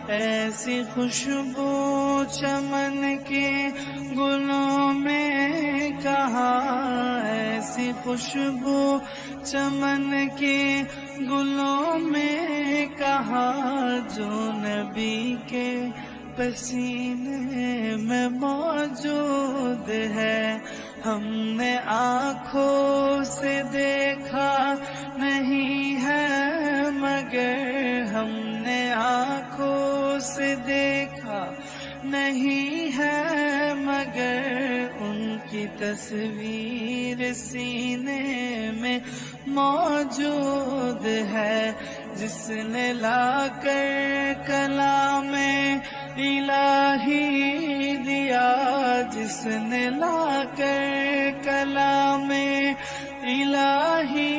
ایسی خوشبو چمن کے گلوں میں کہاں، ایسی خوشبو چمن کے گلوں میں کہاں، جو نبی کے پسینے میں موجود ہے۔ ہم نے آنکھوں سے دیکھا نہیں ہے مگر، ہم نے آنکھوں سے دیکھا نہیں ہے مگر، ان کی تصویر سینے میں موجود ہے۔ جس نے لا کر کلام الہی دیا، جس نے لا کر کلام الہی